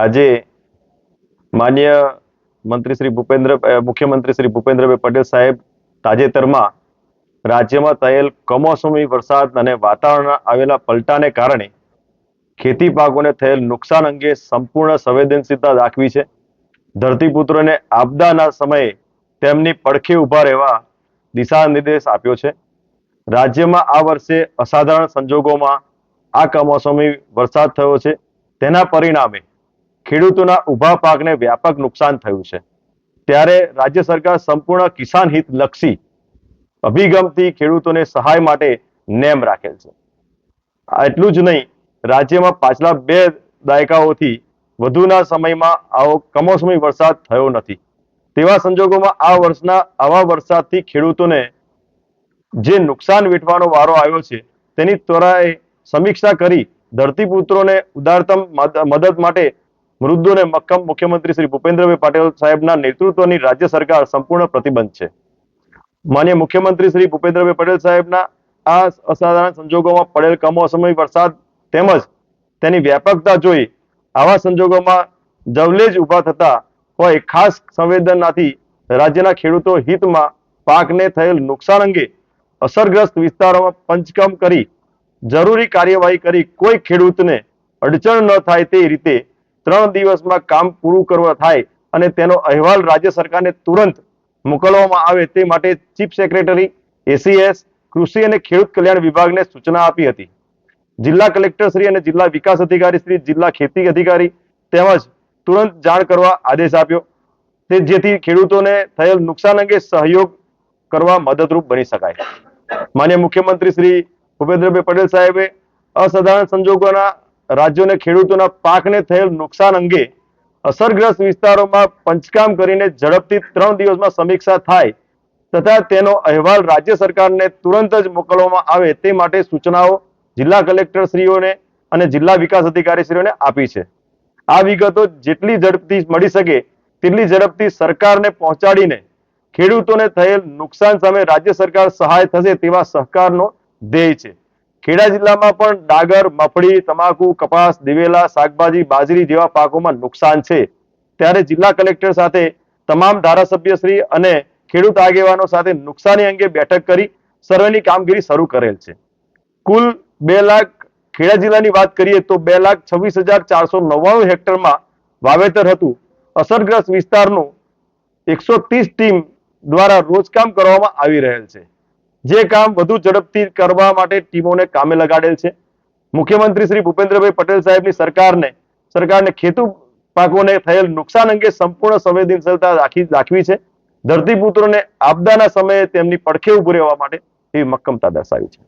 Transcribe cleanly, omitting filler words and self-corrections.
આજે માન્ય મુખ્યમંત્રી શ્રી ભૂપેન્દ્રભાઈ પટેલ સાહેબ તાજેતરમાં રાજ્યમાં થયેલ કમોસમી વરસાદ અને વાતાવરણમાં આવેલા પલટાને કારણે ખેતી પાકોને થયેલ નુકસાન અંગે સંપૂર્ણ સંવેદનશીલતા દાખવી છે. ધરતીપુત્રોને આપદાના સમયે તેમની પડખે ઊભા રહેવા દિશા નિર્દેશ આપ્યો છે. રાજ્યમાં આ વર્ષે અસાધારણ સંજોગોમાં આ કમોસમી વરસાદ થયો છે. તેના પરિણામે ખેડૂતોના ઊભા પાકને વ્યાપક નુકસાન થયું છે. ત્યારે રાજ્ય સરકાર સંપૂર્ણ કિસાન હિત લક્ષી અભિગમથી ખેડૂતોને સહાય માટે નેમ રાખેલ છે. એટલું જ નહીં, રાજ્યમાં પાછલા 2 દાયકાઓથી વધુના સમયમાં આવો કમોસમી વરસાદ થયો નથી. તેવા સંજોગોમાં આ વર્ષના આવા વરસાદથી ખેડૂતોને જે નુકસાન વેઠવાનો વારો આવ્યો છે તેની ત્વરાએ સમીક્ષા કરી ધરતીપુત્રોને ઉદારતમ મદદ માટે મૃદુ અને મક્કમ મુખ્યમંત્રી શ્રી ભૂપેન્દ્રભાઈ પટેલ સાહેબના નેતૃત્વની રાજ્ય સરકાર સંપૂર્ણ પ્રતિબદ્ધ છે. માન્ય મુખ્યમંત્રી શ્રી ભૂપેન્દ્રભાઈ પટેલ સાહેબના આ અસાધારણ સંજોગોમાં પડેલ કમોસમી વરસાદ તેમજ તેની વ્યાપકતા જોઈ આવા સંજોગોમાં જવલેજ ઊભા થતા હોય ખાસ સંવેદનાથી રાજ્યના ખેડૂતો હિતમાં પાકને થયેલ નુકસાન અંગે અસરગ્રસ્ત વિસ્તારોમાં પંચકમ કરી જરૂરી કાર્યવાહી કરી કોઈ ખેડૂતને અડચણ ન થાય તે રીતે 3 દિવસમાં કામ પૂરું કરવા થાય અને તેનો અહેવાલ રાજ્ય સરકારને તુરંત મોકલવામાં આવે તે માટે ચીફ સેક્રેટરી એસીએસ કૃષિ અને ખેડૂત કલ્યાણ વિભાગને સૂચના આપી હતી. જિલ્લા કલેક્ટર શ્રી અને જિલ્લા વિકાસ અધિકારી શ્રી, જિલ્લા ખેતી અધિકારી તેમજ તુરંત જાણ કરવા આદેશ આપ્યો તે જેથી ખેડૂતોને થયેલ નુકસાન અંગે સહયોગ કરવા મદદરૂપ બની શકાય. માન્ય મુખ્યમંત્રી શ્રી ભૂપેન્દ્રભાઈ પટેલ સાહેબે અસાધારણ સંજોગોના રાજ્યોને ખેડૂતોના પાકને થયેલ નુકસાન અંગે અસરગ્રસ્ત વિસ્તારોમાં પંચકામ કરીને ઝડપથી 3 દિવસમાં સમીક્ષા થાય તથા તેનો અહેવાલ રાજ્ય સરકારને તુરંત જ મોકલવામાં આવે તે માટે સૂચનાઓ જિલ્લા કલેક્ટરશ્રીઓને અને જિલ્લા વિકાસ અધિકારીશ્રીઓને આપી છે. આ વિગતો જેટલી ઝડપથી મળી શકે તેટલી ઝડપથી સરકારને પહોંચાડીને ખેડૂતોને થયેલ નુકસાન સામે રાજ્ય સરકાર સહાય થશે તેવા સહકારનો ધ્યેય છે. ખેડા જિલ્લામાં પણ ડાંગર, મગફળી, તમાકુ, કપાસ, દિવેલા, શાકભાજી, બાજરી જેવા પાકોમાં નુકસાન છે. ત્યારે જિલ્લા કલેક્ટર સાથે તમામ ધારાસભ્યશ્રી અને ખેડૂત આગેવાનો સાથે નુકસાની અંગે બેઠક કરી સર્વેની કામગીરી શરૂ કરેલ છે. કુલ 2 લાખ ખેડા જિલ્લાની વાત કરીએ તો 2,26,499 હેક્ટરમાં વાવેતર હતું. અસરગ્રસ્ત વિસ્તારનું 130 ટીમ દ્વારા રોજકામ કરવામાં આવી રહેલ છે. જે કામ વધુ ઝડપથી કરવા માટે ટીમોને કામે લગાડેલ છે. મુખ્યમંત્રી શ્રી ભૂપેન્દ્રભાઈ પટેલ સાહેબની સરકારને ખેતી પાકોને થયેલ નુકસાન અંગે સંપૂર્ણ સંવેદનશીલતા દાખવી છે. ધરતીપુત્રોને આપદાના સમયે તેમની પડખે ઊભું રહેવા માટે એવી મક્કમતા દર્શાવી છે.